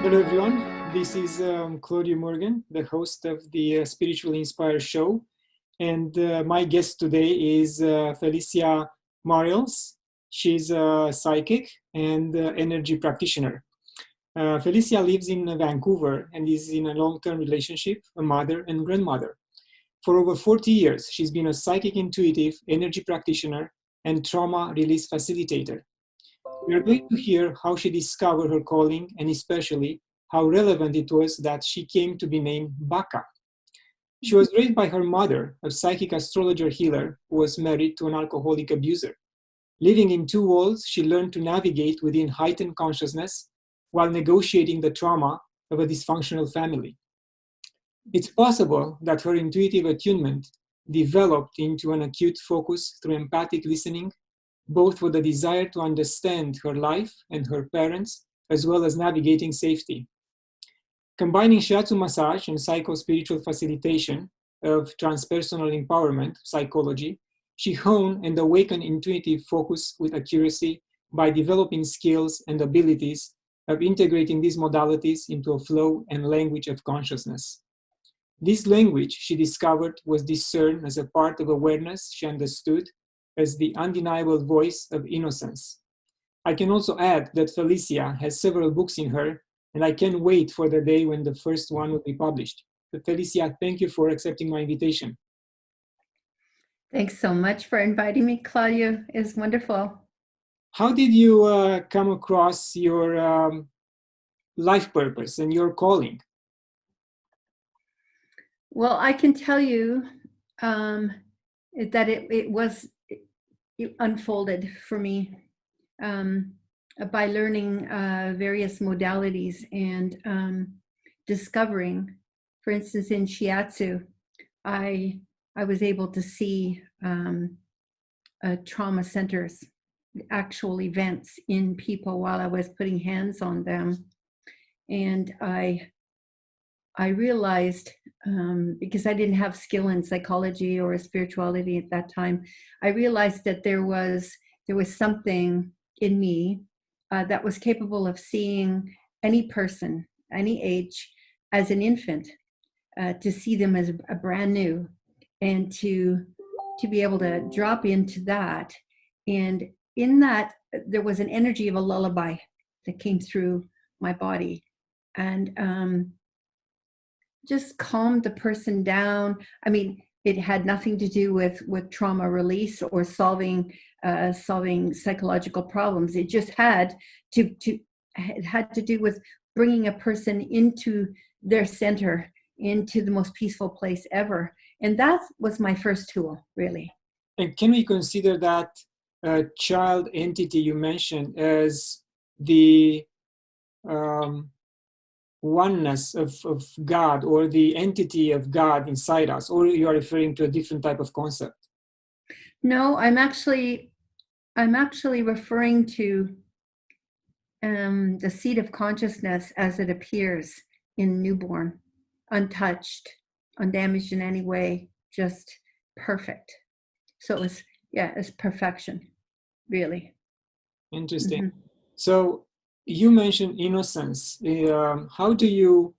Hello everyone, this is Claudiu Murgan, the host of the Spiritually Inspired show. And my guest today is Felicia Mareels. She's a psychic and energy practitioner. Felicia lives in Vancouver and is in a long-term relationship, a mother and grandmother. For over 40 years, she's been a psychic intuitive, energy practitioner, and trauma release facilitator. We are going to hear how she discovered her calling and especially how relevant it was that she came to be named Baca. She was raised by her mother, a psychic astrologer healer who was married to an alcoholic abuser. Living in two worlds, she learned to navigate within heightened consciousness while negotiating the trauma of a dysfunctional family. It's possible that her intuitive attunement developed into an acute focus through empathic listening, both for the desire to understand her life and her parents, as well as navigating safety. Combining Shiatsu massage and psycho-spiritual facilitation of transpersonal empowerment psychology, she honed and awakened intuitive focus with accuracy by developing skills and abilities of integrating these modalities into a flow and language of consciousness. This language, she discovered, was discerned as a part of awareness she understood as the undeniable voice of innocence. I can also add that Felicia has several books in her, and I can't wait for the day when the first one will be published. But Felicia, thank you for accepting my invitation. Thanks so much for inviting me, Claudiu. It's wonderful. How did you come across your life purpose and your calling? Well, I can tell you that it unfolded for me by learning various modalities and discovering, for instance, in Shiatsu, I was able to see trauma centers, actual events in people while I was putting hands on them. And I realized, because I didn't have skill in psychology or spirituality at that time, I realized that there was something in me that was capable of seeing any person, any age, as an infant, to see them as a brand new, and to be able to drop into that. And in that, there was an energy of a lullaby that came through my body, and just calmed the person down. I mean, it had nothing to do with trauma release or solving psychological problems. It just had to do with bringing a person into their center, into the most peaceful place ever. And that was my first tool, really. And can we consider that child entity you mentioned as the oneness of God, or the entity of God inside us, or you are referring to a different type of concept? No, I'm actually referring to the seed of consciousness as it appears in newborn, untouched, undamaged in any way, just perfect. So it's perfection, really. Interesting. Mm-hmm. So you mentioned innocence. How do you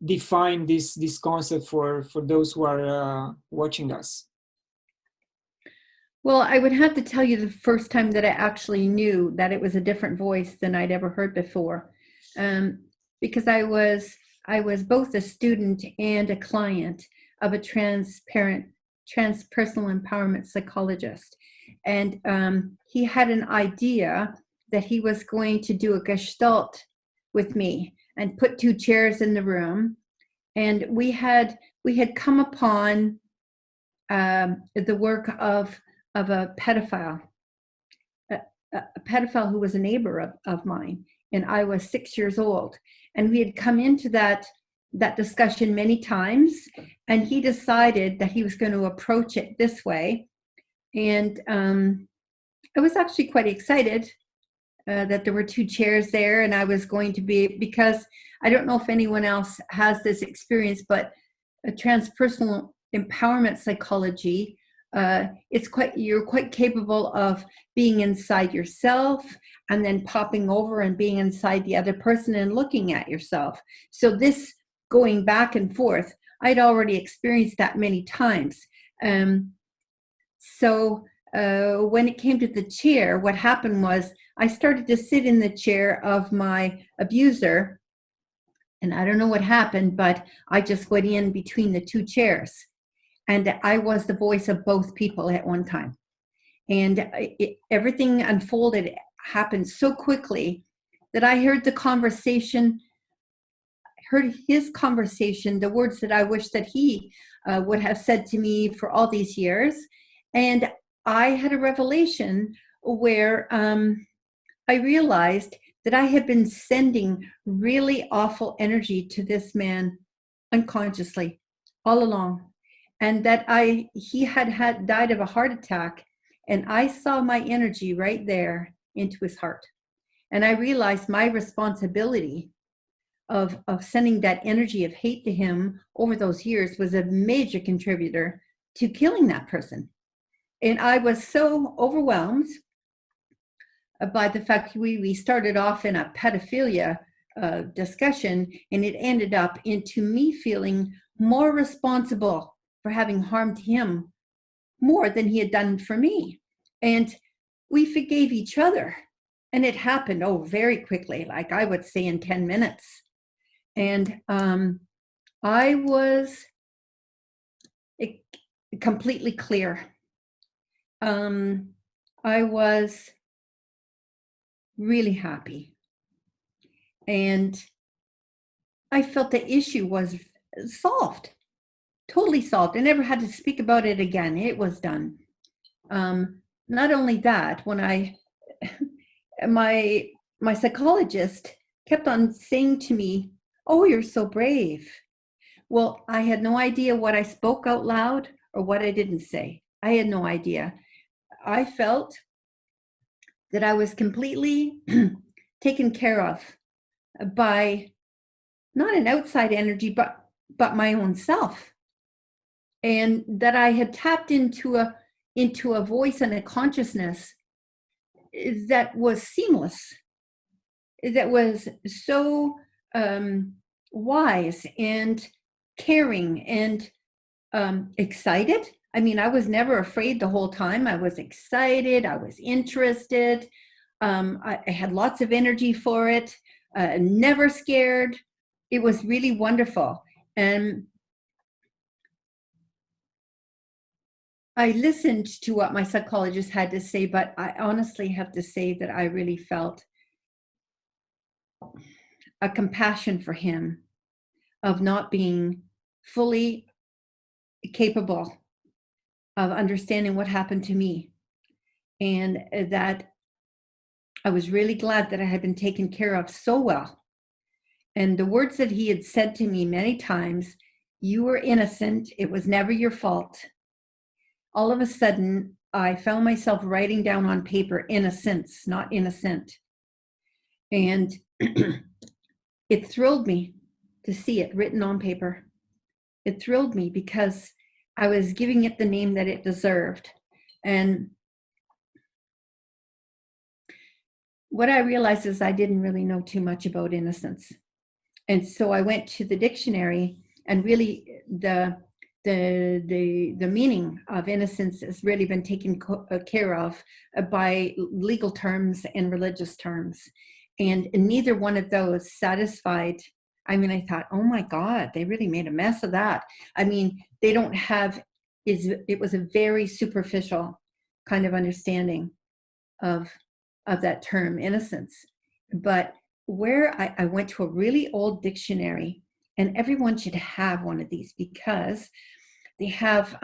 define this concept for those who are watching us? Well, I would have to tell you the first time that I actually knew that it was a different voice than I'd ever heard before, because I was both a student and a client of a transpersonal empowerment psychologist. And he had an idea that he was going to do a gestalt with me and put 2 chairs in the room. And we had come upon the work of a pedophile, a pedophile who was a neighbor of mine. And I was 6 years old. And we had come into that discussion many times. And he decided that he was going to approach it this way. And I was actually quite excited that there were 2 chairs there, and I was going to be, because I don't know if anyone else has this experience, but a transpersonal empowerment psychology you're quite capable of being inside yourself and then popping over and being inside the other person and looking at yourself. So this going back and forth, I'd already experienced that many times. So when it came to the chair, what happened was I started to sit in the chair of my abuser, and I don't know what happened, but I just went in between the two chairs, and I was the voice of both people at one time. And everything unfolded, happened so quickly that I heard the conversation, heard his conversation, the words that I wish that he would have said to me for all these years. And I had a revelation where I realized that I had been sending really awful energy to this man unconsciously all along, and that he had died of a heart attack, and I saw my energy right there into his heart. And I realized my responsibility of sending that energy of hate to him over those years was a major contributor to killing that person. And I was so overwhelmed by the fact we started off in a pedophilia discussion, and it ended up into me feeling more responsible for having harmed him more than he had done for me. And we forgave each other. And it happened, very quickly, like I would say in 10 minutes. And I was completely clear. I was really happy. And I felt the issue was solved, totally solved. I never had to speak about it again. It was done. Not only that, when my psychologist kept on saying to me, "Oh, you're so brave." Well, I had no idea what I spoke out loud or what I didn't say. I had no idea. I felt that I was completely taken care of by not an outside energy, but my own self. And that I had tapped into a voice and a consciousness that was seamless, that was so wise and caring and excited. I mean, I was never afraid the whole time. I was excited. I was interested. I had lots of energy for it. Never scared. It was really wonderful. And I listened to what my psychologist had to say, but I honestly have to say that I really felt a compassion for him of not being fully capable of understanding what happened to me. And that I was really glad that I had been taken care of so well. And the words that he had said to me many times, "You were innocent. It was never your fault." All of a sudden, I found myself writing down on paper, "Innocence, not innocent." And it thrilled me to see it written on paper. It thrilled me because I was giving it the name that it deserved. And what I realized is I didn't really know too much about innocence. And so I went to the dictionary, and really the meaning of innocence has really been taken care of by legal terms and religious terms. And neither one of those satisfied. I mean, I thought, oh my God, they really made a mess of that. I mean, they don't have, it was a very superficial kind of understanding of that term, innocence. But where I went to a really old dictionary, and everyone should have one of these because they have,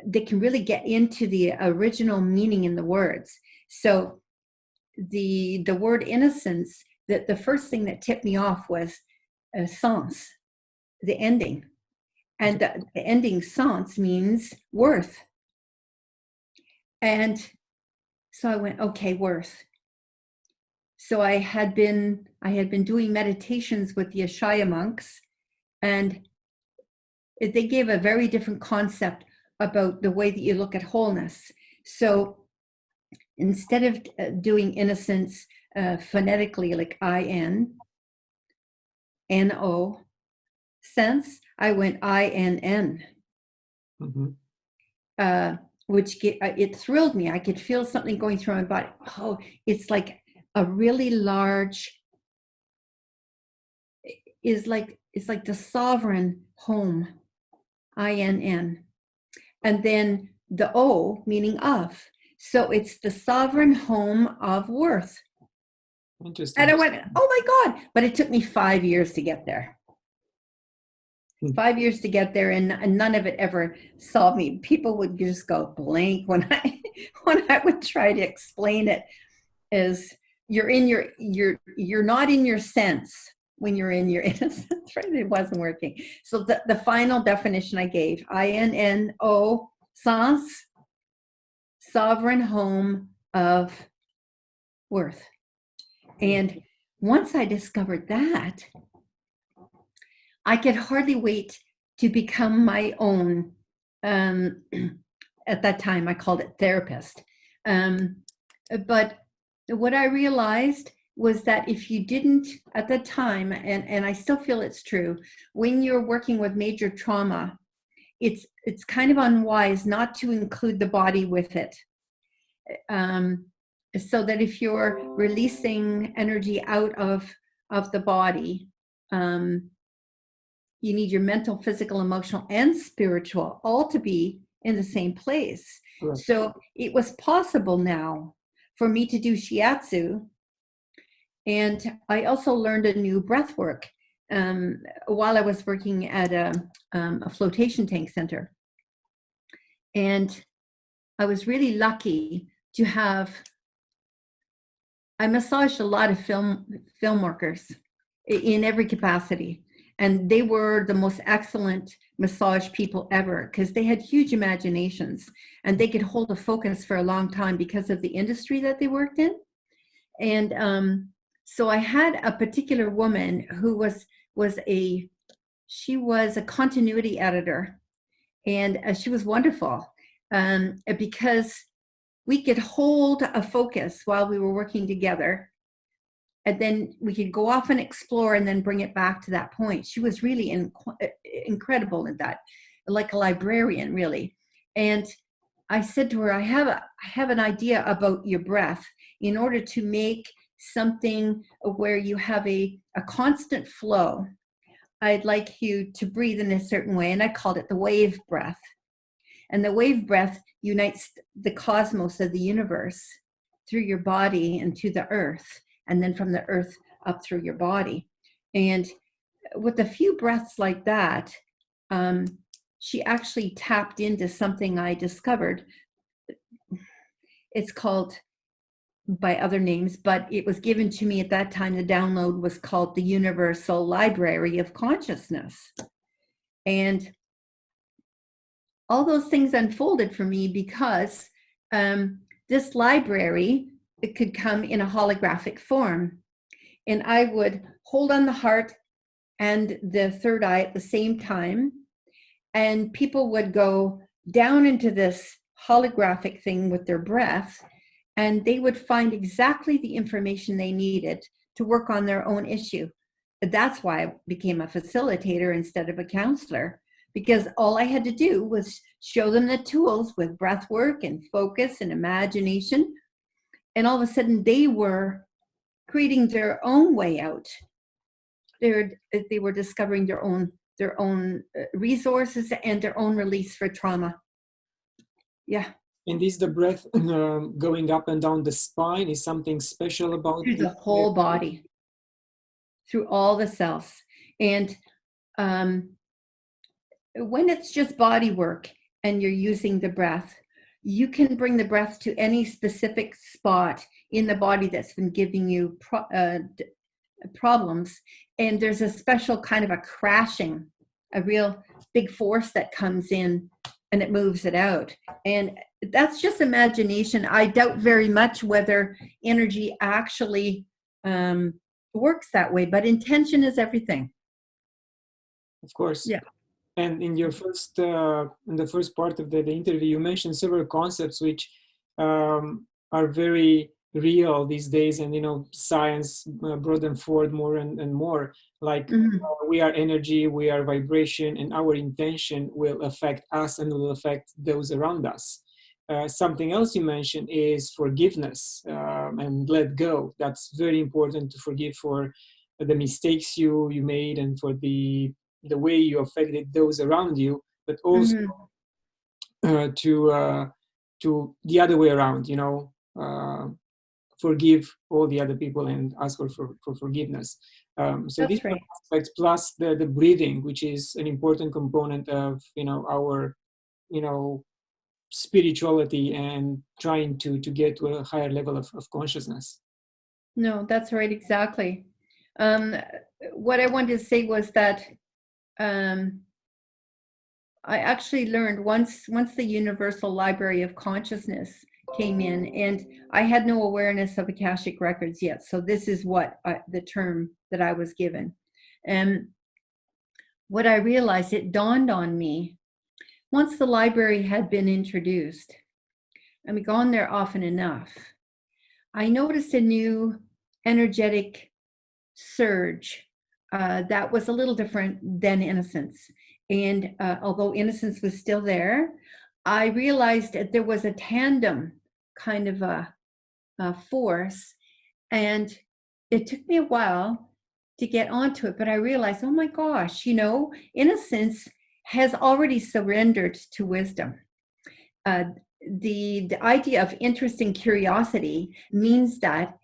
they can really get into the original meaning in the words. So the word innocence, the first thing that tipped me off was sens, the ending. And the ending sens means worth. And so I went, okay, worth. So I had been doing meditations with the Ashaya monks, and they gave a very different concept about the way that you look at wholeness. So instead of doing innocence phonetically, like INNO sense, I went INN. Mm-hmm. Which it thrilled me. I could feel something going through my body. Oh, it's like a really large, it's like the sovereign home, INN. And then the O, meaning of. So it's the sovereign home of worth. Interesting. And I went, oh my God. But it took me 5 years to get there. 5 years to get there, and none of it ever solved me. People would just go blank when I would try to explain it. As you're not in your sense when you're in your innocence, right? It wasn't working. So the final definition I gave, INNO sens, sovereign home of worth. And once I discovered that, I could hardly wait to become my own, at that time I called it therapist. But what I realized was that if you didn't, at the time, and I still feel it's true, when you're working with major trauma, it's kind of unwise not to include the body with it. So that if you're releasing energy out of the body, you need your mental, physical, emotional, and spiritual all to be in the same place. Right. So it was possible now for me to do Shiatsu. And I also learned a new breath work while I was working at a flotation tank center. And I was really lucky to have, I massaged a lot of film workers in every capacity. And they were the most excellent massage people ever because they had huge imaginations and they could hold a focus for a long time because of the industry that they worked in. And so I had a particular woman who was a continuity editor, and she was wonderful because we could hold a focus while we were working together. And then we could go off and explore and then bring it back to that point. She was really incredible in that, like a librarian, really. And I said to her, I have an idea about your breath. In order to make something where you have a constant flow, I'd like you to breathe in a certain way. And I called it the wave breath. And the wave breath unites the cosmos of the universe through your body and to the earth, and then from the earth up through your body. And with a few breaths like that, she actually tapped into something I discovered. It's called by other names, but it was given to me at that time. The download was called the Universal Library of Consciousness. And all those things unfolded for me because this library, it could come in a holographic form. And I would hold on the heart and the third eye at the same time. And people would go down into this holographic thing with their breath, and they would find exactly the information they needed to work on their own issue. That's why I became a facilitator instead of a counselor, because all I had to do was show them the tools with breath work and focus and imagination. And all of a sudden they were creating their own way out. They were discovering their own resources and their own release for trauma. Yeah. And is the breath going up and down the spine? Is something special about through the whole body, through all the cells? And when it's just body work and you're using the breath, you can bring the breath to any specific spot in the body that's been giving you problems. And there's a special kind of a crashing, a real big force that comes in and it moves it out. And that's just imagination. I doubt very much whether energy actually works that way, but intention is everything. Of course. Yeah. And in your in the first part of the interview, you mentioned several concepts which are very real these days, and science brought them forward more and more. Like we are energy, we are vibration, and our intention will affect us and will affect those around us. Something else you mentioned is forgiveness and let go. That's very important, to forgive for the mistakes you made and for the way you affected those around you, but also to the other way around, forgive all the other people and ask for forgiveness. So That's these right. aspects, plus the breathing, which is an important component of our spirituality and trying to get to a higher level of consciousness. No, that's right, exactly. What I wanted to say was that I actually learned once the Universal Library of Consciousness came in, and I had no awareness of Akashic records yet. So this is what the term that I was given. And what I realized, it dawned on me, once the library had been introduced, and we gone there often enough, I noticed a new energetic surge that was a little different than Innocence. And although Innocence was still there, I realized that there was a tandem kind of a force. And it took me a while to get onto it, but I realized, oh my gosh, Innocence has already surrendered to wisdom. The idea of interest and curiosity means that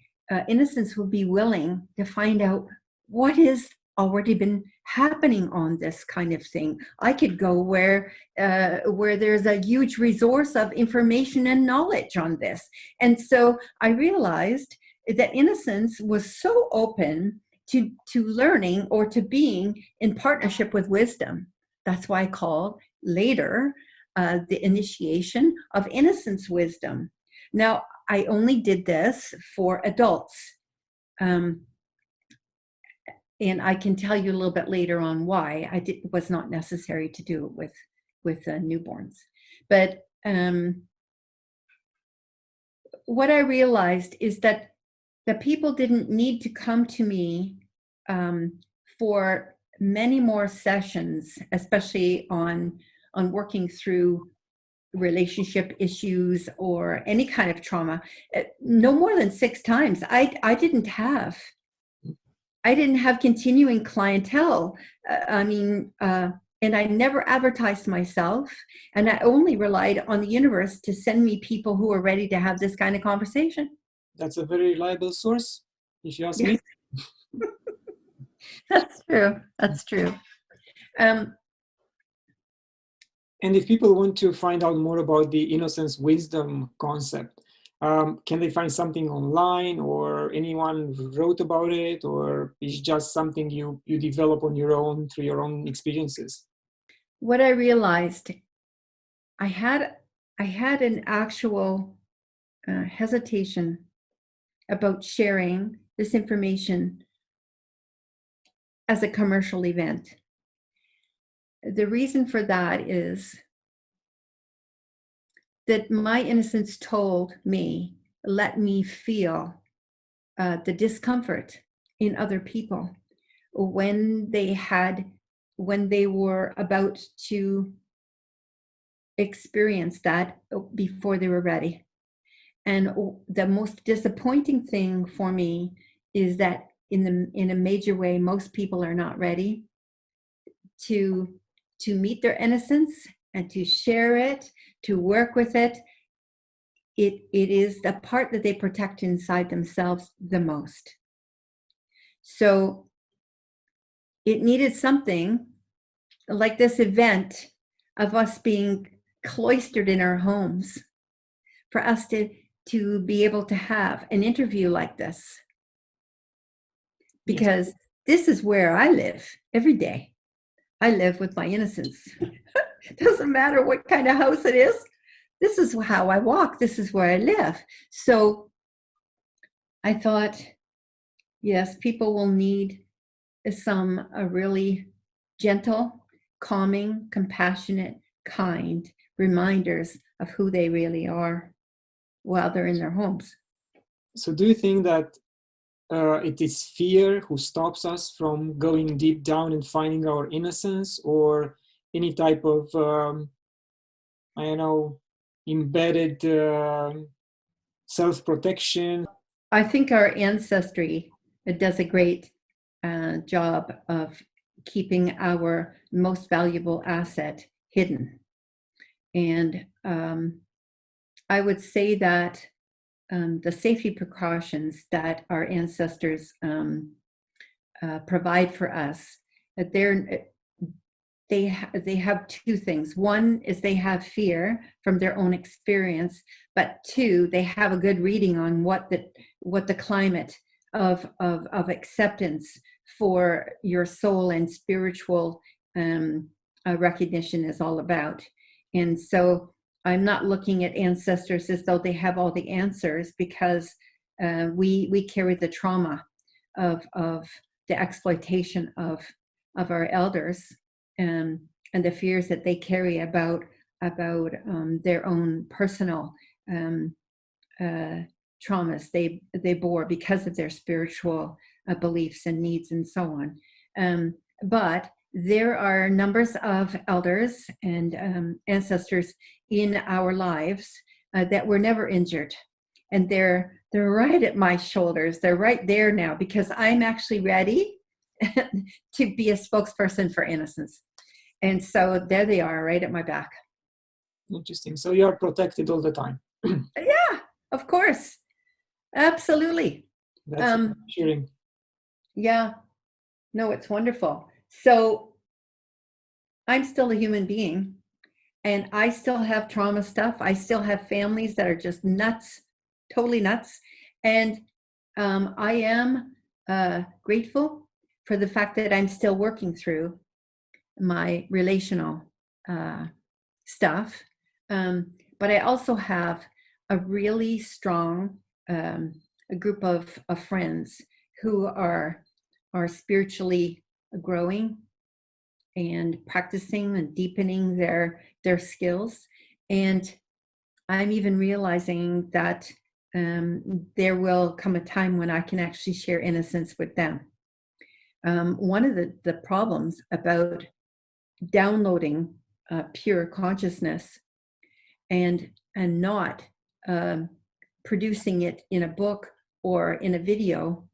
Innocence will be willing to find out what has already been happening on this kind of thing. I could go where there's a huge resource of information and knowledge on this. And so I realized that Innocence was so open to learning or to being in partnership with wisdom. That's why I called later the initiation of Innocence wisdom. Now, I only did this for adults. And I can tell you a little bit later on why it was not necessary to do it with newborns. But what I realized is that the people didn't need to come to me for many more sessions, especially on working through relationship issues or any kind of trauma. No more than 6 times. I didn't have continuing clientele. And I never advertised myself, and I only relied on the universe to send me people who are ready to have this kind of conversation. That's a very reliable source, if you ask me. That's true. That's true. And if people want to find out more about the Innocence wisdom concept, can they find something online, or anyone wrote about it, or is just something you develop on your own through your own experiences? What I realized, I had an actual hesitation about sharing this information as a commercial event. The reason for that is that my innocence told me, let me feel the discomfort in other people when they were about to experience that before they were ready. And the most disappointing thing for me is that in a major way, most people are not ready to meet their innocence and to share it, to work with it. It is the part that they protect inside themselves the most. So it needed something like this event of us being cloistered in our homes for us to be able to have an interview like this. Because this is where I live every day. I live with my innocence. Doesn't matter what kind of house it is. This is how I walk. This is where I live. So I thought, yes, people will need some really gentle calming, compassionate, kind reminders of who they really are while they're in their homes. So do you think that it is fear who stops us from going deep down and finding our innocence, or any type of, I don't know, embedded self-protection? I think our ancestry does a great job of keeping our most valuable asset hidden. And I would say that the safety precautions that our ancestors provide for us, that they have two things. One is they have fear from their own experience, but two, they have a good reading on what the climate of acceptance for your soul and spiritual recognition is all about. And so I'm not looking at ancestors as though they have all the answers, because we carry the trauma of the exploitation of our elders, and the fears that they carry about their own personal traumas they bore because of their spiritual beliefs and needs and so on. But there are numbers of elders and ancestors in our lives that were never injured, and they're right at my shoulders. They're right there now, because I'm actually ready to be a spokesperson for Innocence. And so there they are, right at my back. Interesting. So you are protected all the time. Yeah, of course. Absolutely. That's cheering. Yeah. No, it's wonderful. So I'm still a human being, and I still have trauma stuff. I still have families that are just nuts, totally nuts. And I am grateful for the fact that I'm still working through my relational stuff. But I also have a really strong a group of friends who are spiritually growing and practicing and deepening their skills. And I'm even realizing that there will come a time when I can actually share Innocence with them. One of the problems about downloading pure consciousness and not producing it in a book or in a video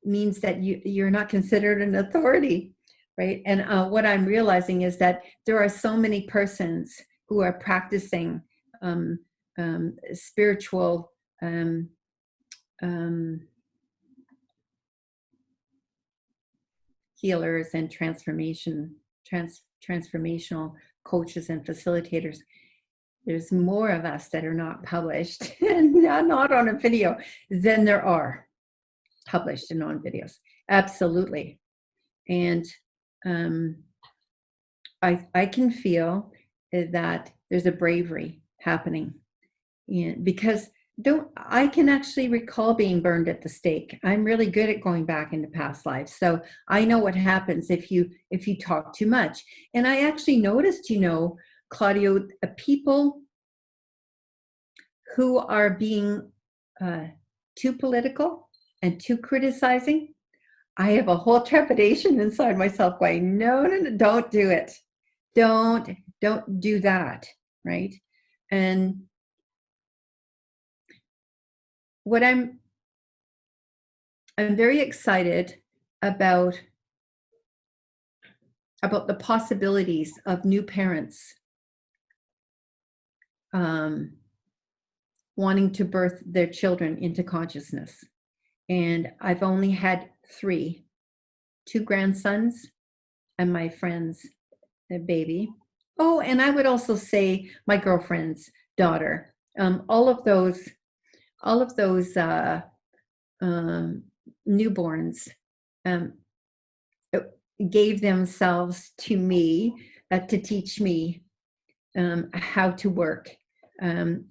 means that you're not considered an authority, right? And what I'm realizing is that there are so many persons who are practicing spiritual healers and transformational coaches and facilitators. There's more of us that are not published and not on a video than there are published and on videos. Absolutely. And I can feel that there's a bravery happening, because I can actually recall being burned at the stake. I'm really good at going back into past lives. So I know what happens if you talk too much. And I actually noticed, Claudiu, people who are being too political and too criticizing, I have a whole trepidation inside myself going, no, don't do it. Don't do that, right? And what I'm very excited about the possibilities of new parents wanting to birth their children into consciousness. And I've only had 2 grandsons and my friend's baby. Oh, and I would also say my girlfriend's daughter. All of those newborns gave themselves to me to teach me how to work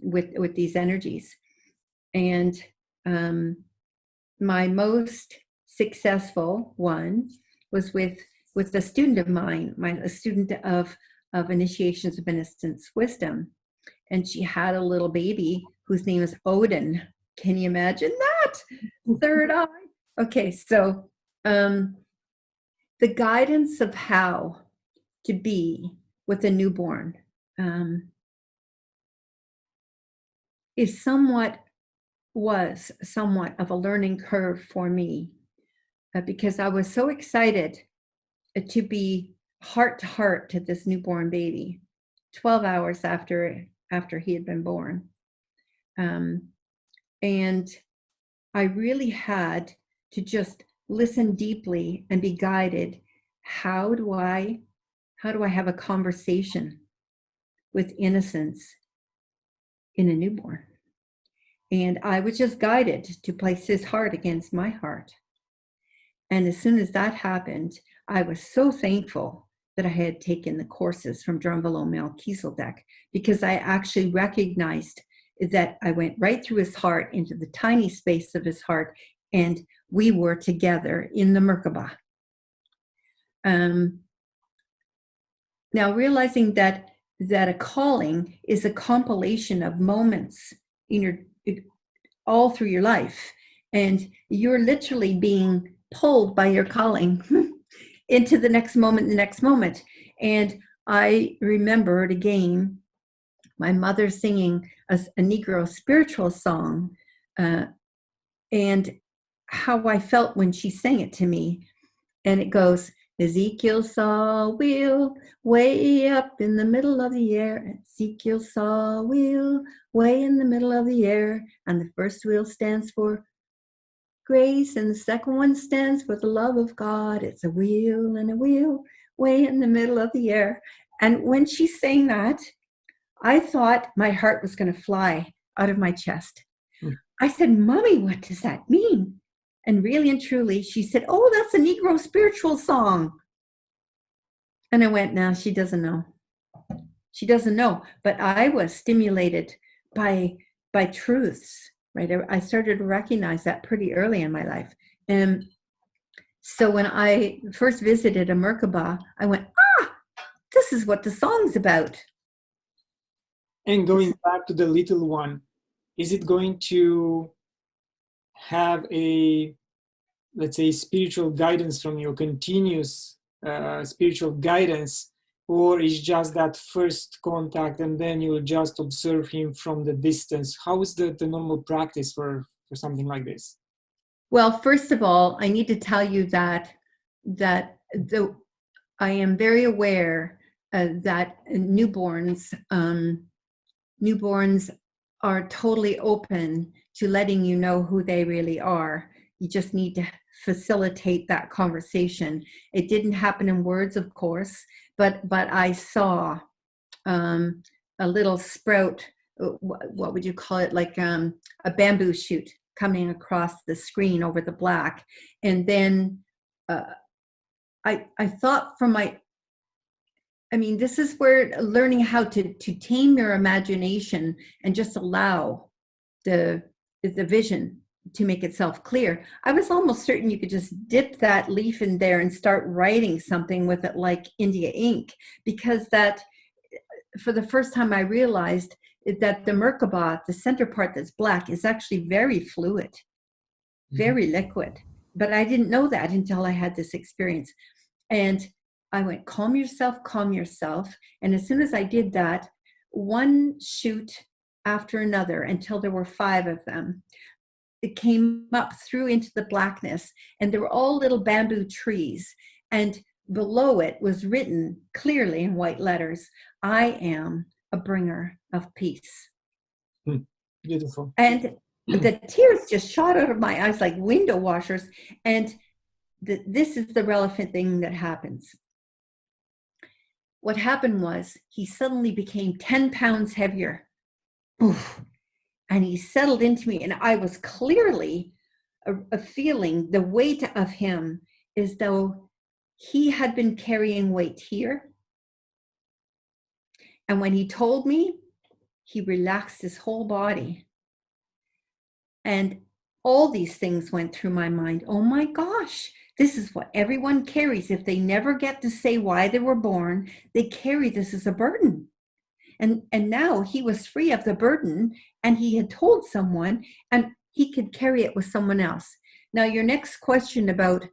with these energies. And my most successful one was with with a student of mine, a student of Initiations of Innocence Wisdom. And she had a little baby whose name is Odin. Can you imagine that? Third eye. Okay, so the guidance of how to be with a newborn was somewhat of a learning curve for me, because I was so excited to be heart to heart to this newborn baby 12 hours after he had been born. And I really had to just listen deeply and be guided. How do I have a conversation with innocence in a newborn? And I was just guided to place his heart against my heart. And as soon as that happened, I was so thankful that I had taken the courses from Drunvalo Melchizedek, because I actually recognized that I went right through his heart into the tiny space of his heart, and we were together in the Merkaba. Now, realizing that a calling is a compilation of moments in all through your life, and you're literally being pulled by your calling into the next moment. And I remembered again my mother singing a Negro spiritual song, and how I felt when she sang it to me. And it goes, Ezekiel saw a wheel way up in the middle of the air. Ezekiel saw a wheel way in the middle of the air. And the first wheel stands for grace, and the second one stands for the love of God. It's a wheel and a wheel way in the middle of the air. And when she sang that, I thought my heart was going to fly out of my chest. I said, Mommy, what does that mean? And really and truly, she said, oh, that's a Negro spiritual song. And I went, no, she doesn't know. She doesn't know. But I was stimulated by truths, right? I started to recognize that pretty early in my life. And so when I first visited a Merkaba, I went, this is what the song's about. And going back to the little one, is it going to have a, let's say, spiritual guidance from you, continuous spiritual guidance, or is just that first contact and then you'll just observe him from the distance? How is the normal practice for something like this? Well, first of all, I need to tell you that I am very aware that newborns are totally open to letting you know who they really are. You just need to facilitate that conversation. It didn't happen in words, of course, but I saw a little sprout, what would you call it, like a bamboo shoot coming across the screen over the black. And then I thought this is where learning how to tame your imagination and just allow the vision to make itself clear. I was almost certain you could just dip that leaf in there and start writing something with it like India ink, because that, for the first time I realized that the Merkaba, the center part that's black, is actually very fluid, very liquid. But I didn't know that until I had this experience. And I went, calm yourself, calm yourself. And as soon as I did that, one shoot after another, until there were 5 of them, it came up through into the blackness, and they were all little bamboo trees. And below it was written clearly in white letters, I am a bringer of peace. Beautiful. And the tears just shot out of my eyes like window washers. And this is the relevant thing that happens. What happened was he suddenly became 10 pounds heavier. Oof. And he settled into me, and I was clearly a feeling the weight of him as though he had been carrying weight here. And when he told me, he relaxed his whole body. And all these things went through my mind. Oh my gosh, This is what everyone carries. If they never get to say why they were born, they carry this as a burden. And now he was free of the burden, and he had told someone, and he could carry it with someone else. Now, your next question about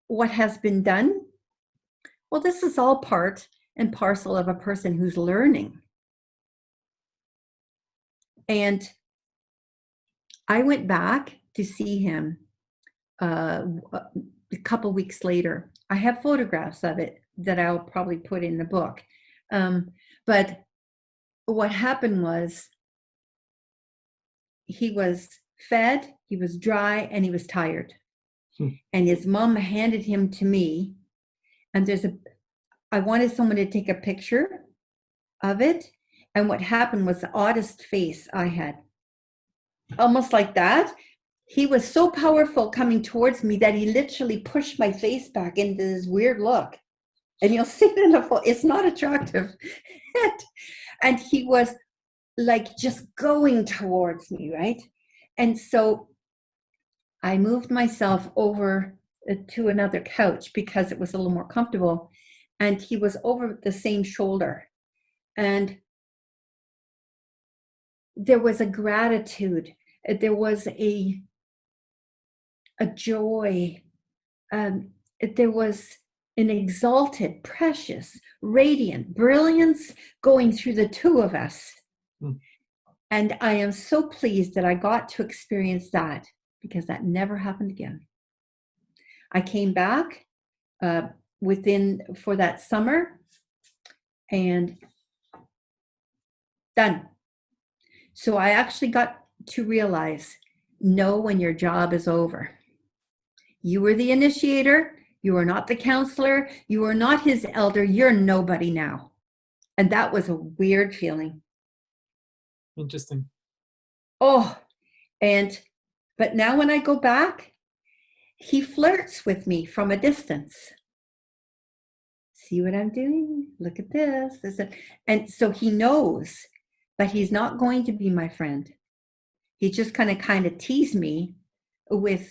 what has been done. Well, this is all part and parcel of a person who's learning. And I went back to see him a couple weeks later. I have photographs of it that I'll probably put in the book. But what happened was he was fed, he was dry, and he was tired. And his mom handed him to me. And I wanted someone to take a picture of it. And what happened was the oddest face I had. Almost like that. He was so powerful coming towards me that he literally pushed my face back into this weird look. And you'll see it in the photo. It's not attractive. And he was like just going towards me, right? And so I moved myself over to another couch because it was a little more comfortable. And he was over the same shoulder. And there was a gratitude. There was a joy. There was an exalted, precious, radiant brilliance going through the two of us. And I am so pleased that I got to experience that, because that never happened again. I came back for that summer, and done. So I actually got to realize, know when your job is over. You were the initiator. You are not the counselor. You are not his elder. You're nobody now. And that was a weird feeling. Interesting. Oh, but now when I go back, he flirts with me from a distance. See what I'm doing? Look at this. And so he knows, but he's not going to be my friend. He just kind of teased me with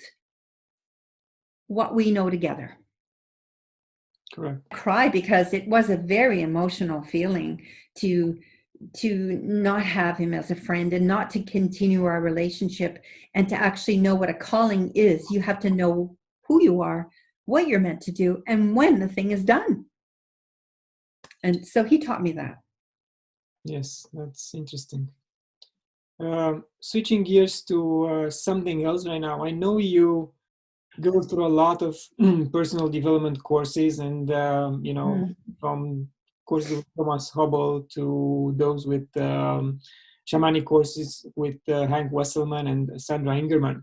what we know together. Correct. I cry because it was a very emotional feeling to not have him as a friend and not to continue our relationship, and to actually know what a calling is. You have to know who you are, what you're meant to do, and when the thing is done. And so he taught me that. Yes, that's interesting. Switching gears to something else right now. I know you go through a lot of personal development courses, and from courses with Thomas Hubble to those with shamanic courses with Hank Wesselman and Sandra Ingerman.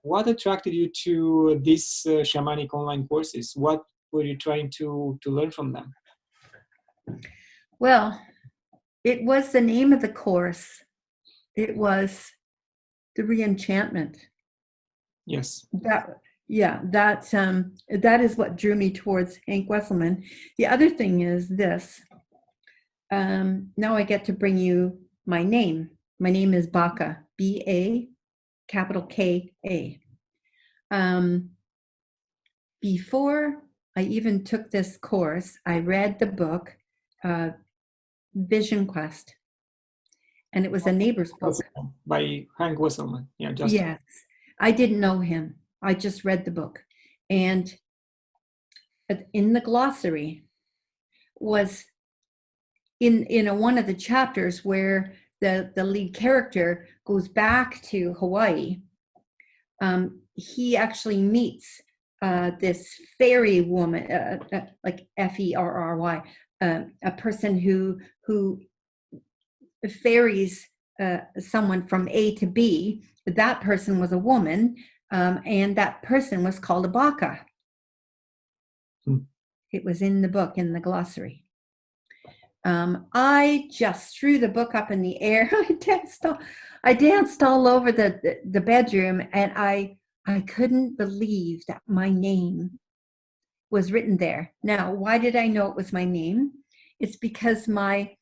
What attracted you to these shamanic online courses? What were you trying to learn from them? Well, it was the name of the course. It was the re-enchantment. Yes. That is what drew me towards Hank Wesselman. The other thing is this. Now I get to bring you my name. My name is Baca, B-A, capital K-A. Before I even took this course, I read the book, Vision Quest. And it was a neighbor's book. By Hank Wesselman. Yeah, just. Yes. I didn't know him. I just read the book. And in the glossary was in one of the chapters where the lead character goes back to Hawaii. He actually meets this fairy woman, like Ferry, a person who ferries someone from A to B. That person was a woman, and that person was called a Baca. It was in the book, in the glossary. I just threw the book up in the air. I danced all over the bedroom, and I couldn't believe that my name was written there. Now, why did I know it was my name? It's because my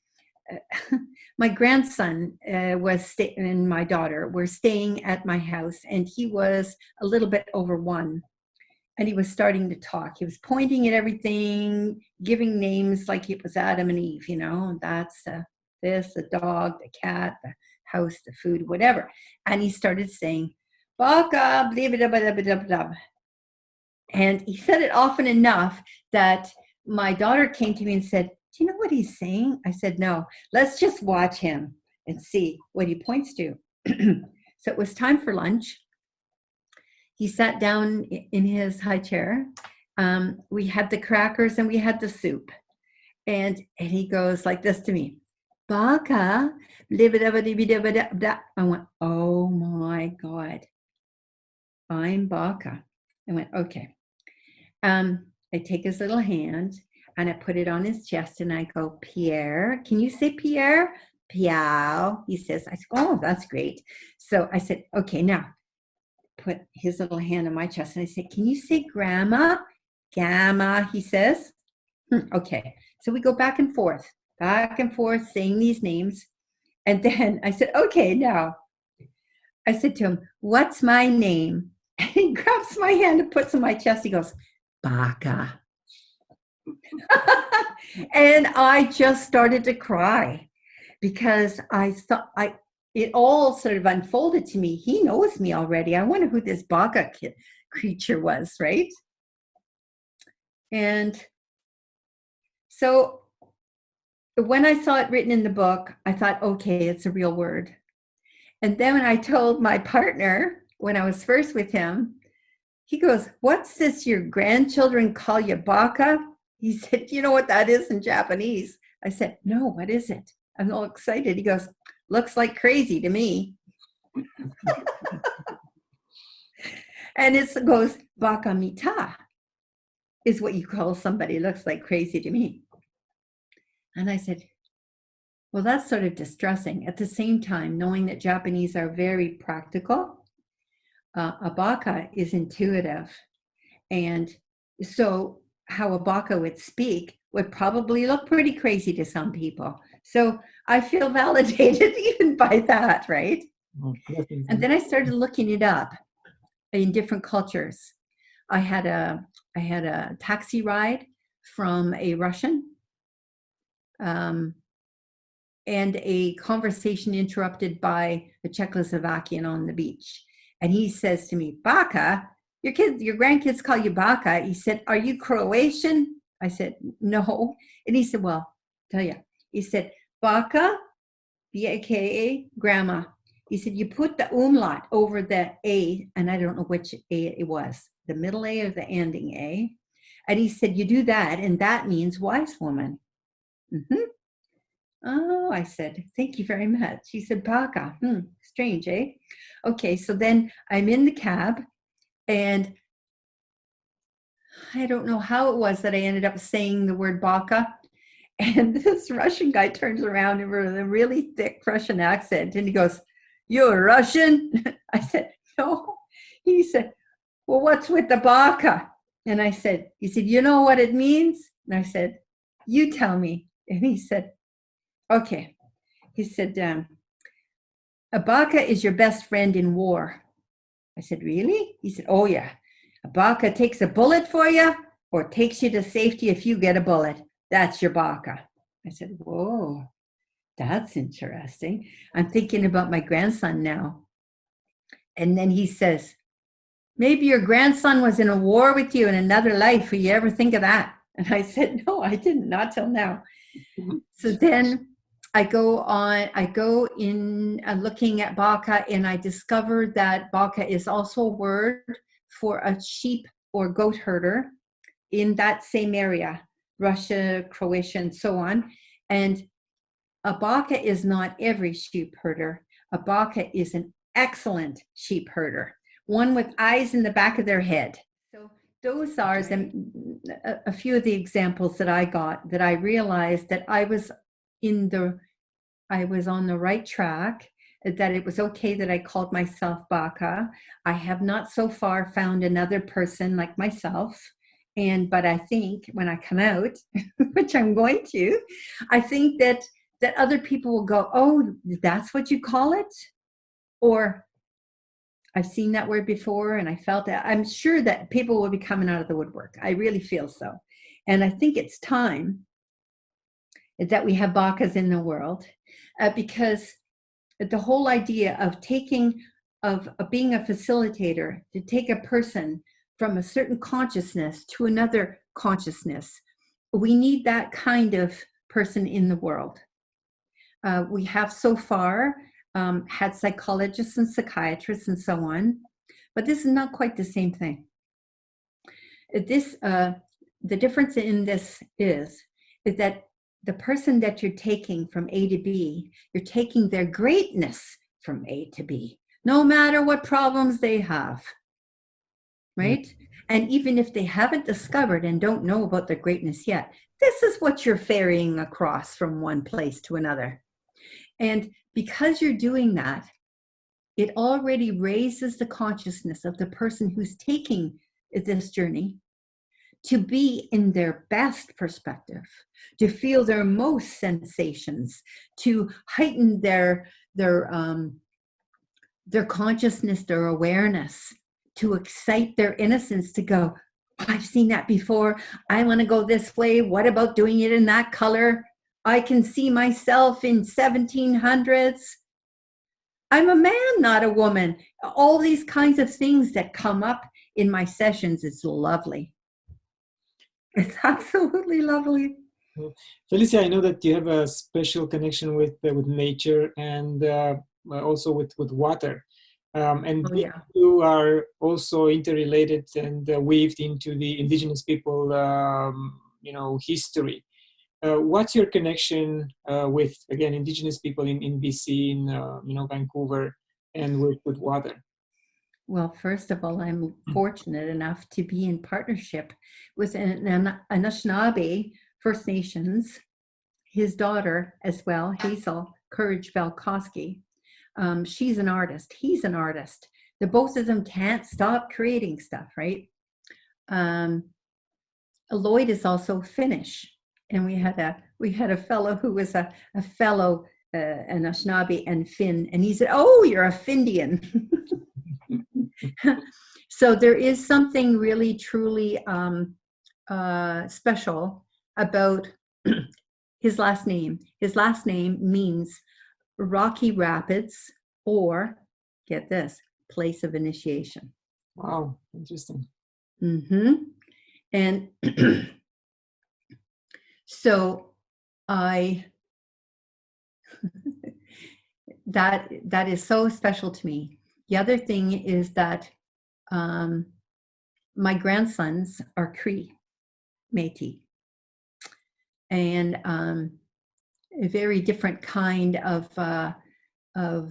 grandson and my daughter were staying at my house, and he was a little bit over 1. and he was starting to talk. He was pointing at everything, giving names like it was Adam and Eve, you know, that's this, the dog, the cat, the house, the food, whatever. And he started saying, Baca, blah, blah, blah, blah, blah, blah. And he said it often enough that my daughter came to me and said, do you know what he's saying? I said, no, let's just watch him and see what he points to. So it was time for lunch. He sat down in his high chair. We had the crackers and we had the soup. And he goes like this to me, Baca. I went, oh my God, I'm Baca. I went, okay. I take his little hand and I put it on his chest and I go, Pierre, can you say Pierre? Piao, he says. I said, oh, that's great. So I said, okay, now put his little hand on my chest and I said, can you say grandma? Gamma, he says. Okay, so we go back and forth, saying these names. And then I said, okay, now, I said to him, what's my name? And he grabs my hand and puts on my chest. He goes, Baca. And I just started to cry because I thought it all sort of unfolded to me. He knows me already. I wonder who this Baca creature was, right? And so when I saw it written in the book, I thought, okay, it's a real word. And then when I told my partner, when I was first with him, he goes, what's this your grandchildren call you Baca? He said, you know what that is in Japanese? I said, no, what is it? I'm all excited. He goes, looks like crazy to me. And it goes, Baca mita is what you call somebody looks like crazy to me. And I said, well, that's sort of distressing. At the same time, knowing that Japanese are very practical, a Baca is intuitive. And so how a Baca would speak would probably look pretty crazy to some people. So I feel validated even by that, right? And then I started looking it up in different cultures. I had a taxi ride from a Russian, and a conversation interrupted by a Czechoslovakian on the beach. And he says to me, Baca, your grandkids call you Baca. He said, are you Croatian? I said, no. And he said, well, tell you. He said, Baca, B-A-K-A, grandma. He said, you put the umlaut over the A, and I don't know which A it was, the middle A or the ending A. And he said, you do that, and that means wise woman. Mm-hmm. Oh, I said, thank you very much. He said, Baca. Strange, eh? Okay, so then I'm in the cab, and I don't know how it was that I ended up saying the word Baca. And this Russian guy turns around with a really thick Russian accent, and he goes, you're Russian? I said, no. He said, well, what's with the Baca? And I said, he said, you know what it means? And I said, you tell me. And he said, okay. He said, a Baca is your best friend in war. I said, really? He said, oh yeah. A Baca takes a bullet for you or takes you to safety if you get a bullet. That's your Baca. I said, whoa, that's interesting. I'm thinking about my grandson now. And then he says, maybe your grandson was in a war with you in another life. Will you ever think of that? And I said, no, I didn't, not till now. So then I go in looking at Baca, and I discovered that Baca is also a word for a sheep or goat herder in that same area, Russia, Croatia, and so on. And a Baca is not every sheep herder. A Baca is an excellent sheep herder, one with eyes in the back of their head. So those are a few of the examples that I got, that I realized that I was on the right track, that it was okay that I called myself Baca. I have not so far found another person like myself. But I think when I come out, which I'm going to, I think that other people will go, oh, that's what you call it? Or I've seen that word before, and I felt that. I'm sure that people will be coming out of the woodwork. I really feel so. And I think it's time that we have Bacas in the world, because the whole idea of being a facilitator, to take a person from a certain consciousness to another consciousness, we need that kind of person in the world. We have so far had psychologists and psychiatrists and so on, but this is not quite the same thing. The difference in this is that the person that you're taking from A to B, you're taking their greatness from A to B, no matter what problems they have, right? And even if they haven't discovered and don't know about their greatness yet, this is what you're ferrying across from one place to another. And because you're doing that, it already raises the consciousness of the person who's taking this journey to be in their best perspective, to feel their most sensations, to heighten their consciousness, their awareness, to excite their innocence, to go, I've seen that before. I want to go this way. What about doing it in that color? I can see myself in 1700s. I'm a man, not a woman. All these kinds of things that come up in my sessions, it's lovely. It's absolutely lovely. Felicia, I know that you have a special connection with nature and also with water. And these two are also interrelated and weaved into the indigenous people, history. What's your connection with, again, indigenous people in BC, in Vancouver, and with water? Well, first of all, I'm fortunate enough to be in partnership with an Anishinaabe First Nations, his daughter as well, Hazel Courage-Valkoski. She's an artist. He's an artist. The both of them can't stop creating stuff, right? Lloyd is also Finnish, and we had a fellow who was a fellow an Anishinaabe and Finn, and he said, "Oh, you're a Findian." So there is something really truly special about his last name. His last name means Rocky Rapids, or, get this, place of initiation. Wow, interesting. And so that is so special to me. The other thing is that my grandsons are Cree Métis, and a very different kind of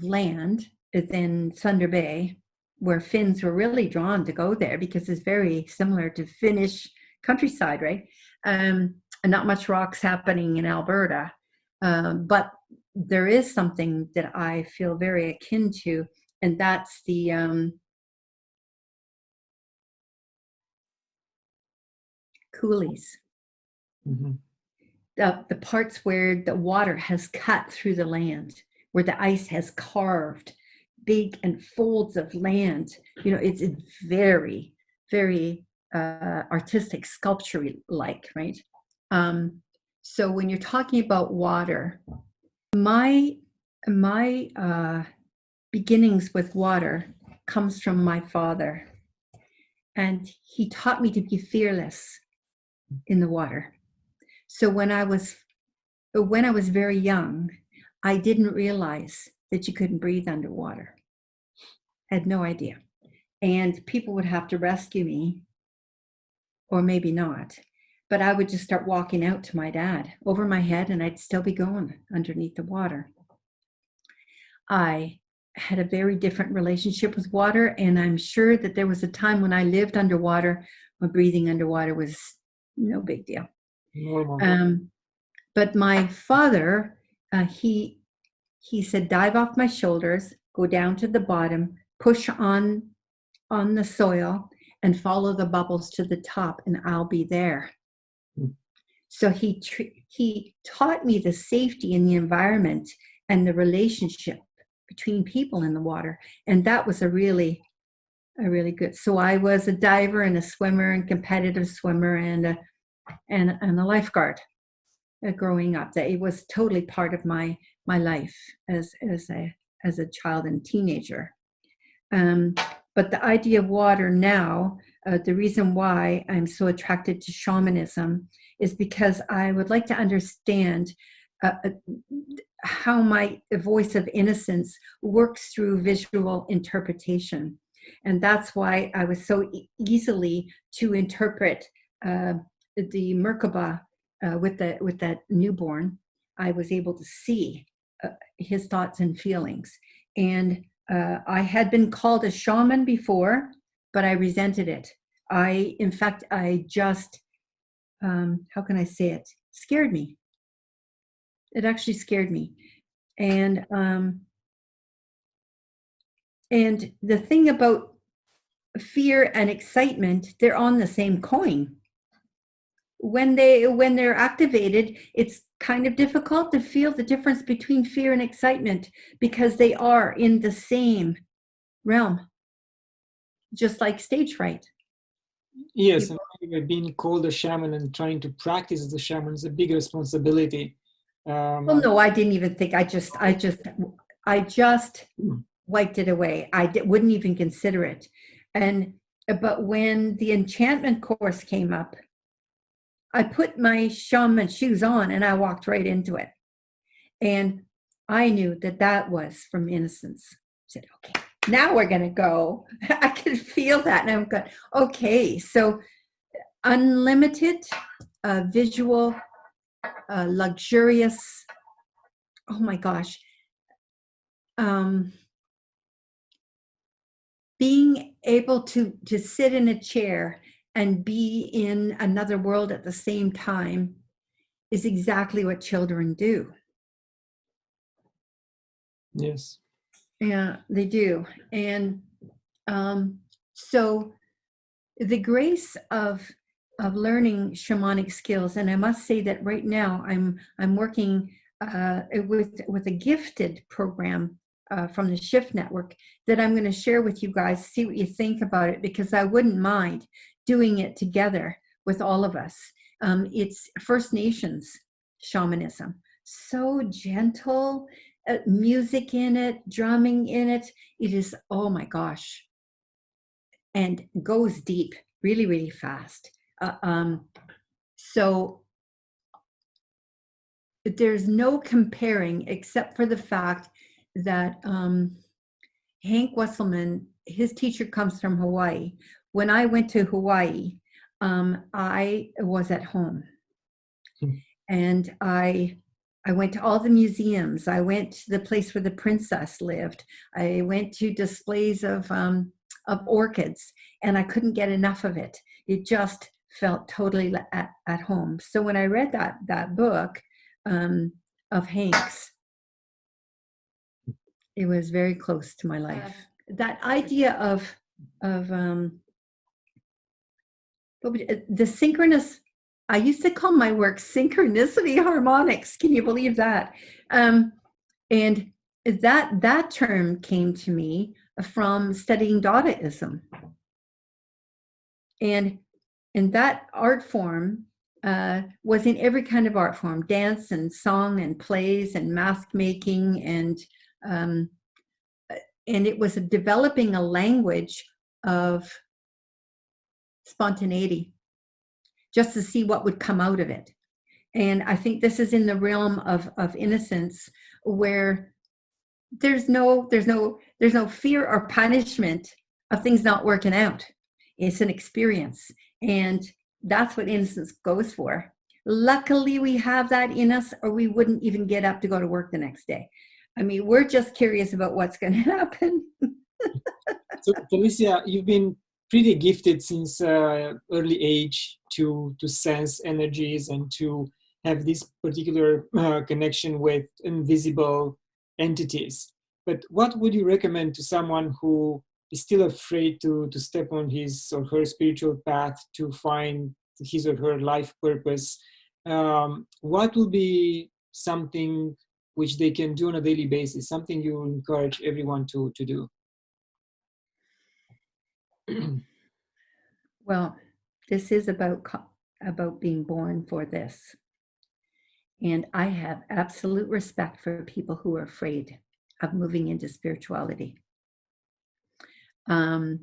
land than Thunder Bay, where Finns were really drawn to go there because it's very similar to Finnish countryside, right? And not much rocks happening in Alberta, but there is something that I feel very akin to, and that's the coulees. The parts where the water has cut through the land, where the ice has carved big and folds of land. It's very, very artistic, sculpture-like, right? So when you're talking about water, my beginnings with water comes from my father, and he taught me to be fearless in the water. So when I was very young, I didn't realize that you couldn't breathe underwater. I had no idea. And people would have to rescue me, or maybe not. But I would just start walking out to my dad over my head, and I'd still be going underneath the water. I had a very different relationship with water, and I'm sure that there was a time when I lived underwater when breathing underwater was no big deal. Normal. But my father, he said, dive off my shoulders, go down to the bottom, push on the soil, and follow the bubbles to the top, and I'll be there. So he taught me the safety in the environment and the relationship between people in the water. And that was a really a really good. So I was a diver and a swimmer and competitive swimmer and a lifeguard growing up. That it was totally part of my life as a child and teenager. But the idea of water now, the reason why I'm so attracted to shamanism is because I would like to understand how my voice of innocence works through visual interpretation. And that's why I was so easily to interpret the Merkaba with that newborn. I was able to see his thoughts and feelings. And I had been called a shaman before, but I resented it. In fact, I just, how can I say it? Scared me. It actually scared me. And the thing about fear and excitement, they're on the same coin. When they're activated, it's kind of difficult to feel the difference between fear and excitement because they are in the same realm, just like stage fright. Yes, and being called a shaman and trying to practice as a shaman is a big responsibility. Well, no, I didn't even think. I just wiped it away. Wouldn't even consider it. But when the enchantment course came up, I put my shaman shoes on and I walked right into it. And I knew that was from Innocence. I said, okay, now we're going to go. I could feel that. And I'm going, okay, so unlimited, visual, luxurious, oh my gosh. Being able to sit in a chair and be in another world at the same time is exactly what children do. Yes. Yeah, they do. And so the grace of learning shamanic skills, and I must say that right now I'm working with a gifted program from the Shift Network that I'm going to share with you guys, see what you think about it, because I wouldn't mind doing it together with all of us. It's First Nations shamanism. So gentle, music in it, drumming in it. It is, oh my gosh, and goes deep really, really fast. So there's no comparing except for the fact that Hank Wesselman, his teacher comes from Hawaii. When I went to Hawaii, I was at home. And I went to all the museums. I went to the place where the princess lived. I went to displays of orchids, and I couldn't get enough of it. It just felt totally at home. So when I read that book of Hank's, it was very close to my life. That idea of the synchronous, I used to call my work synchronicity harmonics. Can you believe that? And that term came to me from studying Dadaism. And that art form was in every kind of art form, dance and song and plays and mask making, and it was developing a language of spontaneity, just to see what would come out of it. And I think this is in the realm of innocence, where there's no fear or punishment of things not working out. It's an experience, and that's what innocence goes for. Luckily, we have that in us, or we wouldn't even get up to go to work the next day. I mean, we're just curious about what's going to happen. So, Felicia, you've been pretty gifted since early age to sense energies and to have this particular connection with invisible entities. But what would you recommend to someone who is still afraid to step on his or her spiritual path to find his or her life purpose? What will be something which they can do on a daily basis, something you encourage everyone to do? Well, this is about being born for this. And I have absolute respect for people who are afraid of moving into spirituality. The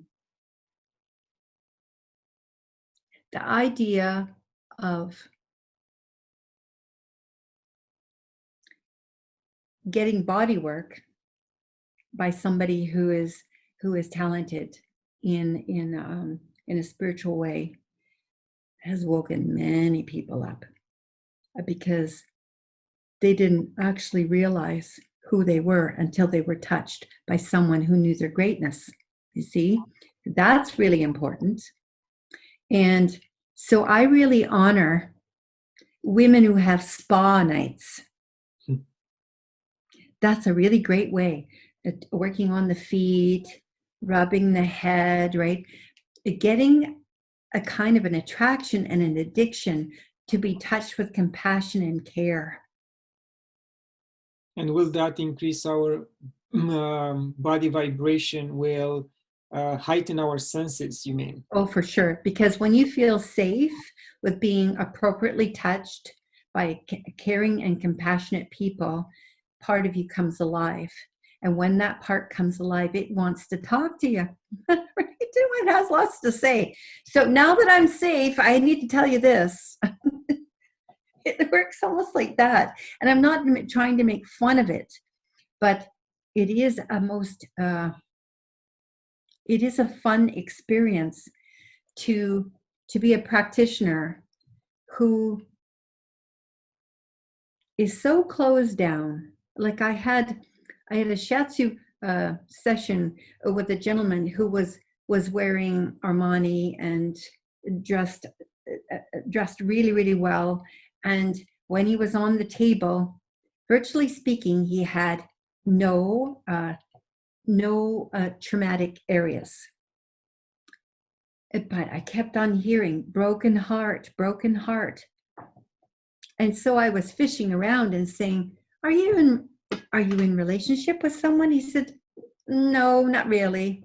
idea of getting body work by somebody who is talented in a spiritual way has woken many people up, because they didn't actually realize who they were until they were touched by someone who knew their greatness. You see, that's really important. And so I really honor women who have spa nights. That's a really great way. Working on the feet, rubbing the head, right? Getting a kind of an attraction and an addiction to be touched with compassion and care. And will that increase our body vibration? Will heighten our senses, you mean? Oh, for sure. Because when you feel safe with being appropriately touched by caring and compassionate people, part of you comes alive. And when that part comes alive, it wants to talk to you. It has lots to say. So now that I'm safe, I need to tell you this. It works almost like that. And I'm not trying to make fun of it, but it is it is a fun experience to be a practitioner who is so closed down. Like I had a Shiatsu session with a gentleman who was wearing Armani and dressed really, really well. And when he was on the table, virtually speaking, he had no traumatic areas. But I kept on hearing broken heart, broken heart. And so I was fishing around and saying, are you in relationship with someone? He said, no, not really.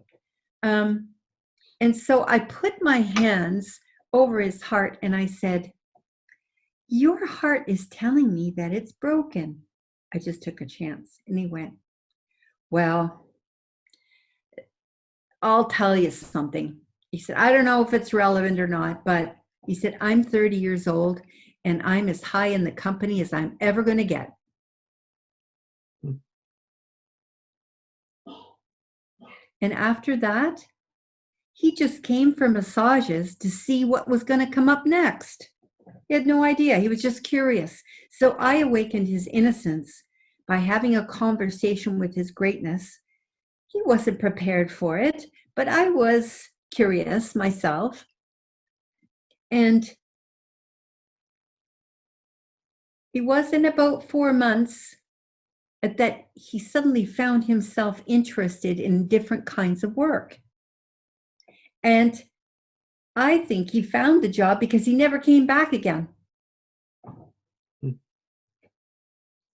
And so I put my hands over his heart and I said, your heart is telling me that it's broken. I just took a chance. And he went, well, I'll tell you something. He said, I don't know if it's relevant or not, but he said, I'm 30 years old and I'm as high in the company as I'm ever going to get. And after that, he just came for massages to see what was going to come up next. He had no idea. He was just curious. So I awakened his innocence by having a conversation with his greatness. He wasn't prepared for it, but I was curious myself. And it was in about 4 months that he suddenly found himself interested in different kinds of work. And I think he found the job because he never came back again.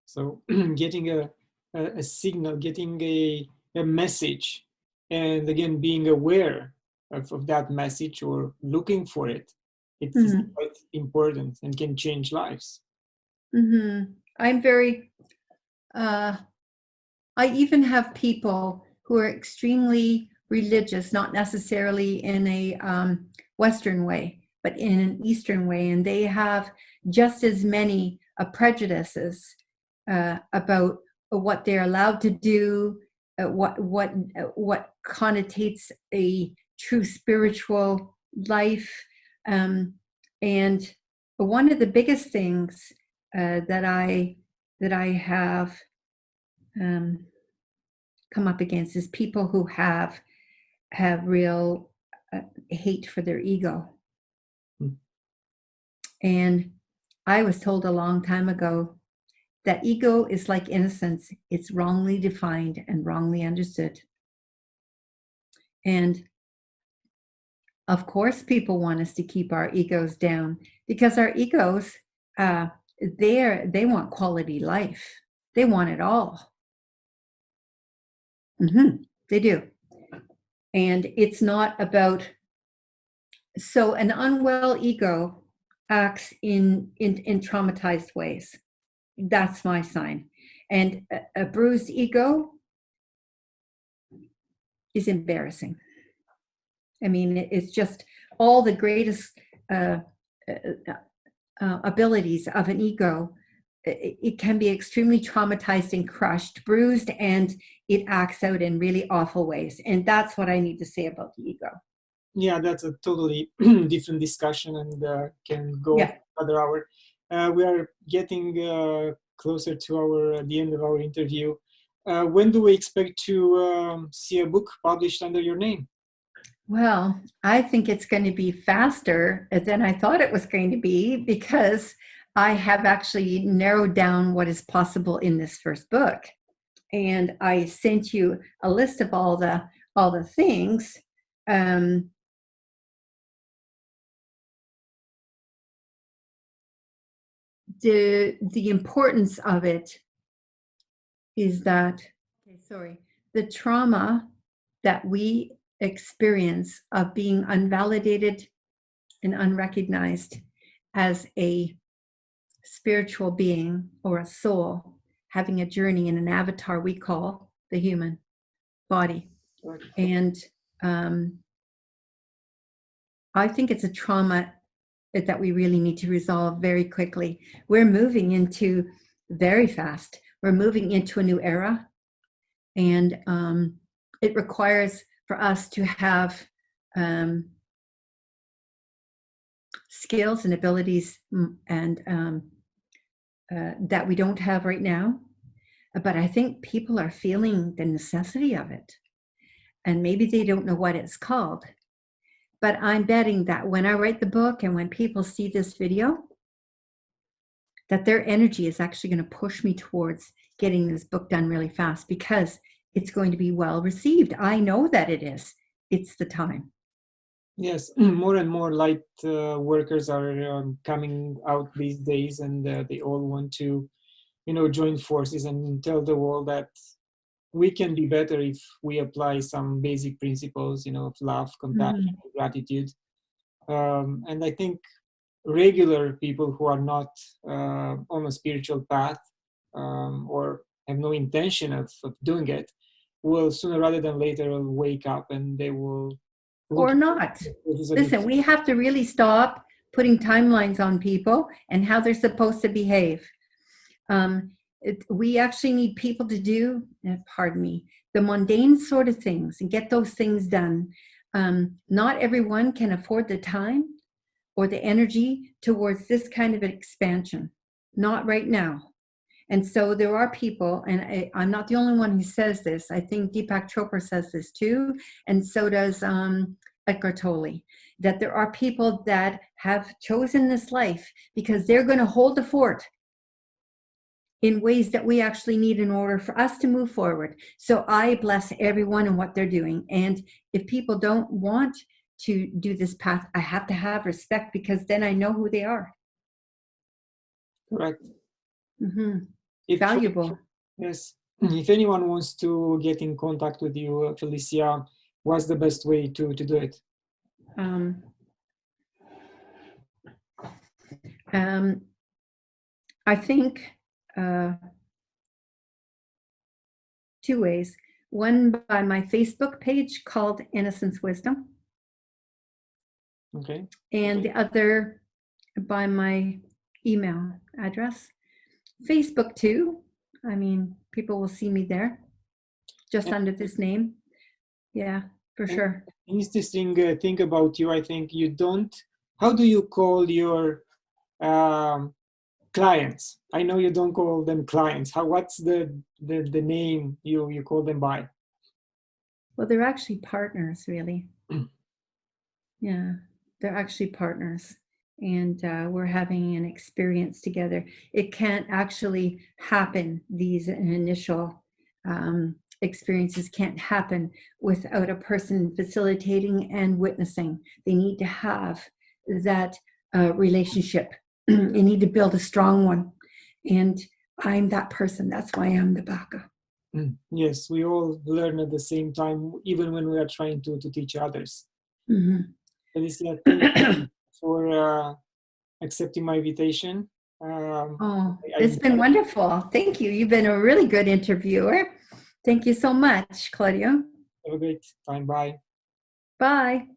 So getting a signal, getting a message, and again, being aware of that message or looking for it, it's quite important and can change lives. I'm very, I even have people who are extremely religious, not necessarily in a Western way, but in an Eastern way, and they have just as many prejudices about what they're allowed to do, what connotates a true spiritual life, and one of the biggest things that I have come up against is people who have real hate for their ego. And I was told a long time ago that ego is like innocence. It's wrongly defined and wrongly understood. And of course, people want us to keep our egos down because our egos, they want quality life. They want it all. They do. And it's not about, so an unwell ego acts in traumatized ways. That's my sign. And a bruised ego is embarrassing. I mean, it's just all the greatest abilities of an ego. It can be extremely traumatized and crushed, bruised, and it acts out in really awful ways. And that's what I need to say about the ego. Yeah, that's a totally different discussion and can go another hour. We are getting closer to the end of our interview. When do we expect to see a book published under your name? Well, I think it's going to be faster than I thought it was going to be, because I have actually narrowed down what is possible in this first book. And I sent you a list of all the things. The importance of it is that, the trauma that we experience of being unvalidated and unrecognized as a spiritual being or a soul having a journey in an avatar we call the human body. And I think it's a trauma that we really need to resolve very quickly. We're moving into very fast. We're moving into a new era, and it requires for us to have skills and abilities and that we don't have right now. But I think people are feeling the necessity of it, and maybe they don't know what it's called. But I'm betting that when I write the book and when people see this video, that their energy is actually going to push me towards getting this book done really fast, because it's going to be well received. I know that it is. It's the time. Yes, more and more light workers are coming out these days, and they all want to, join forces and tell the world that we can be better if we apply some basic principles, of love, compassion, gratitude. And I think regular people who are not on a spiritual path or have no intention of doing it will sooner rather than later wake up, and they will. Or not. Listen, we have to really stop putting timelines on people and how they're supposed to behave. We actually need people to do, the mundane sort of things and get those things done. Not everyone can afford the time or the energy towards this kind of expansion. Not right now. And so there are people, and I'm not the only one who says this. I think Deepak Chopra says this too, and so does Eckhart Tolle, that there are people that have chosen this life because they're going to hold the fort in ways that we actually need in order for us to move forward. So I bless everyone and what they're doing. And if people don't want to do this path, I have to have respect, because then I know who they are. Correct. Valuable. Yes. If anyone wants to get in contact with you, Felicia, what's the best way to do it? I think two ways. One, by my Facebook page called Innocence Wisdom. Okay. And the other by my email address. Facebook too. I mean, people will see me there, just under this name. Yeah, for sure. Interesting thing about you, I think you don't. How do you call your clients? I know you don't call them clients. What's the name you call them by? Well, they're actually partners, really. Yeah, they're actually partners. And we're having an experience together. It can't actually happen. These initial experiences can't happen without a person facilitating and witnessing. They need to have that relationship. They need to build a strong one. And I'm that person. That's why I'm the Baca. Yes, we all learn at the same time, even when we are trying to teach others. Mhm. Felicia, thank you for accepting my invitation. Oh, I it's been wonderful. Thank you. You've been a really good interviewer. Thank you so much, Claudiu. have a great time. Bye. Bye.